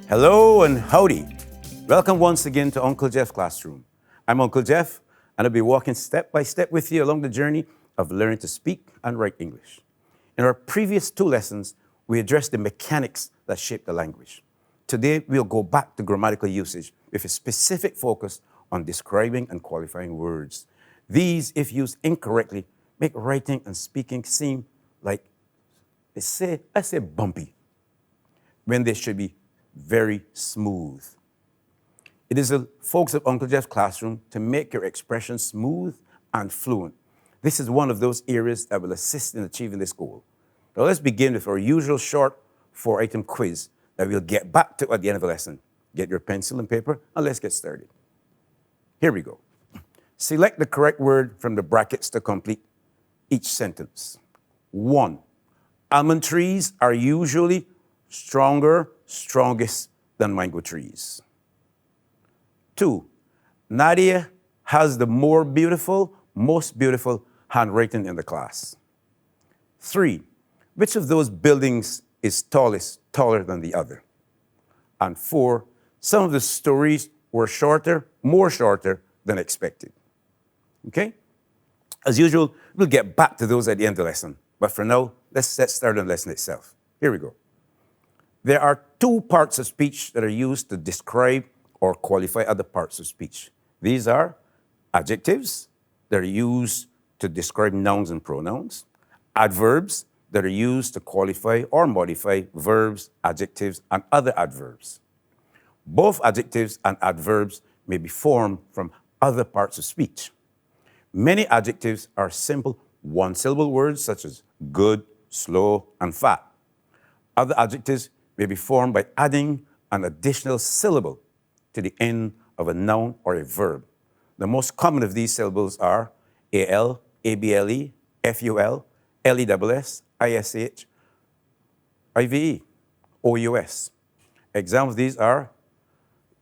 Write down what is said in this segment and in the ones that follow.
Hello and howdy. Welcome once again to Uncle Jeff's Classroom. I'm Uncle Jeff, and I'll be walking step by step with you along the journey of learning to speak and write English. In our previous two lessons, we addressed the mechanics that shape the language. Today, we'll go back to grammatical usage with a specific focus on describing and qualifying words. These, if used incorrectly, make writing and speaking seem like, let's say bumpy, when they should be very smooth. It is the focus of Uncle Jeff's Classroom to make your expression smooth and fluent. This is one of those areas that will assist in achieving this goal. Now let's begin with our usual short 4-item quiz that we'll get back to at the end of the lesson. Get your pencil and paper and let's get started. Here we go. Select the correct word from the brackets to complete each sentence. 1. Almond trees are usually strongest than mango trees. 2. Nadia has the most beautiful handwriting in the class. 3. Which of those buildings is taller than the other? And 4. Some of the stories were more shorter than expected. Okay? As usual, we'll get back to those at the end of the lesson. But for now, let's start on the lesson itself. Here we go. There are two parts of speech that are used to describe or qualify other parts of speech. These are adjectives that are used to describe nouns and pronouns, adverbs that are used to qualify or modify verbs, adjectives, and other adverbs. Both adjectives and adverbs may be formed from other parts of speech. Many adjectives are simple one-syllable words such as good, slow, and fat. Other adjectives may be formed by adding an additional syllable to the end of a noun or a verb. The most common of these syllables are al, able, ful, less, ish, ive, ous. Examples of these are,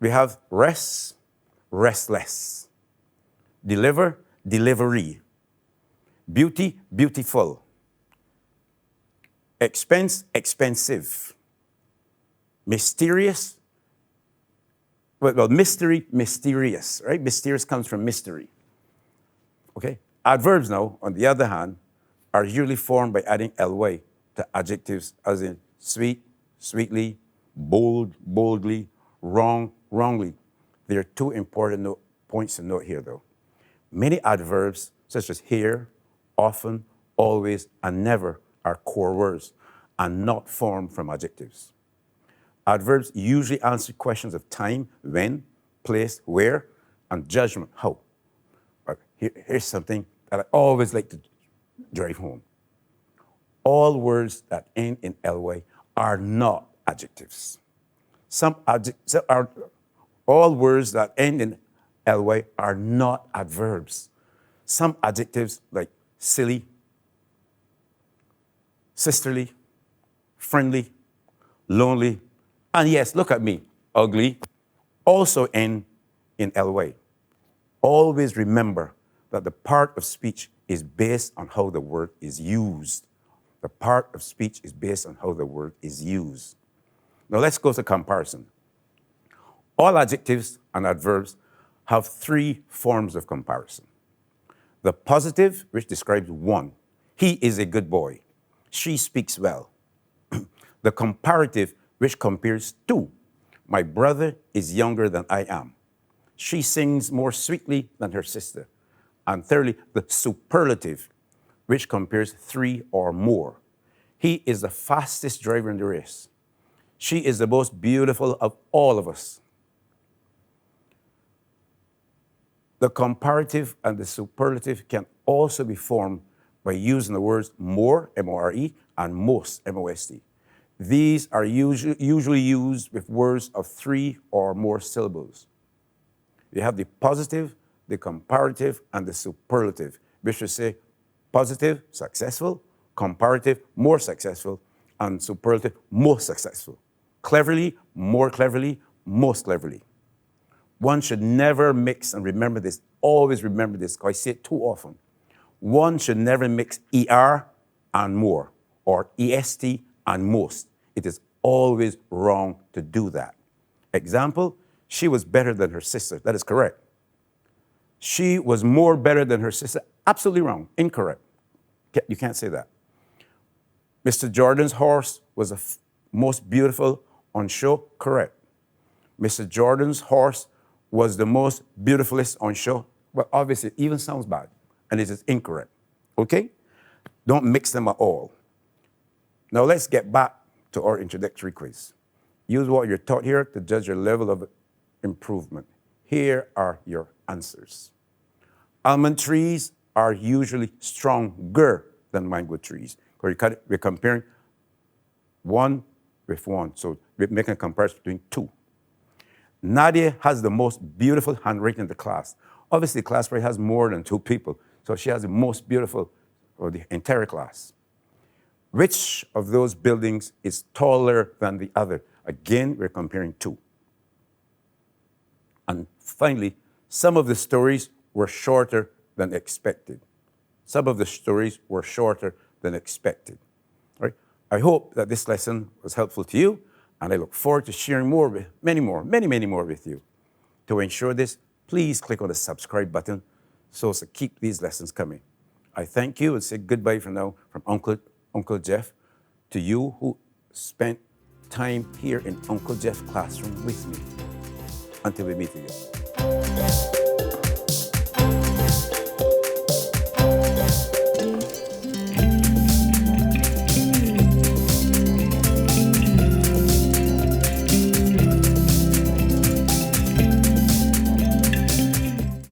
we have rest, restless, deliver, delivery, beauty, beautiful, expense, expensive, mysterious, mystery, mysterious, right? Mysterious comes from mystery. Okay? Adverbs now, on the other hand, are usually formed by adding ly to adjectives as in sweet, sweetly, bold, boldly, wrong, wrongly. There are two important points to note here though. Many adverbs, such as here, often, always, and never, are core words and not formed from adjectives. Adverbs usually answer questions of time, when, place, where, and judgment, how. Here's something that I always like to drive home. All words that end in ly are not adjectives. All words that end in ly are not adverbs. Some adjectives like silly, sisterly, friendly, lonely, and yes, look at me, ugly, also end in ly. Always remember that the part of speech is based on how the word is used. The part of speech is based on how the word is used. Now let's go to comparison. All adjectives and adverbs have three forms of comparison. The positive, which describes one, he is a good boy. She speaks well. The comparative, which compares two, my brother is younger than I am. She sings more sweetly than her sister. And thirdly, the superlative, which compares three or more. He is the fastest driver in the race. She is the most beautiful of all of us. The comparative and the superlative can also be formed by using the words more, M-O-R-E, and most, M-O-S-T. These are usually used with words of three or more syllables. You have the positive, the comparative, and the superlative, which will say positive, successful, comparative, more successful, and superlative, most successful. Cleverly, more cleverly, most cleverly. One should never mix, and remember this, always remember this, because I say it too often. One should never mix ER and or EST and most. It is always wrong to do that. Example, she was better than her sister. That is correct. She was more better than her sister. Absolutely wrong. Incorrect. You can't say that. Mr. Jordan's horse was the most beautiful on show. Correct. Mr. Jordan's horse was the most beautifulest on show. Well, obviously, it even sounds bad, and it is incorrect. Okay? Don't mix them at all. Now let's get back to our introductory quiz. Use what you're taught here to judge your level of improvement. Here are your answers. Almond trees are usually stronger than mango trees. We're comparing one with one, so we're making a comparison between two. Nadia has the most beautiful handwriting in the class. Obviously, the class probably has more than 2 people, so she has the most beautiful of the entire class. Which of those buildings is taller than the other? Again, we're comparing 2. And finally, some of the stories were shorter than expected. Some of the stories were shorter than expected. All right? I hope that this lesson was helpful to you, and I look forward to sharing more, many more with you. To ensure this, please click on the subscribe button so as to keep these lessons coming. I thank you and say goodbye for now from Uncle Jeff to you who spent time here in Uncle Jeff's classroom with me. Until we meet again.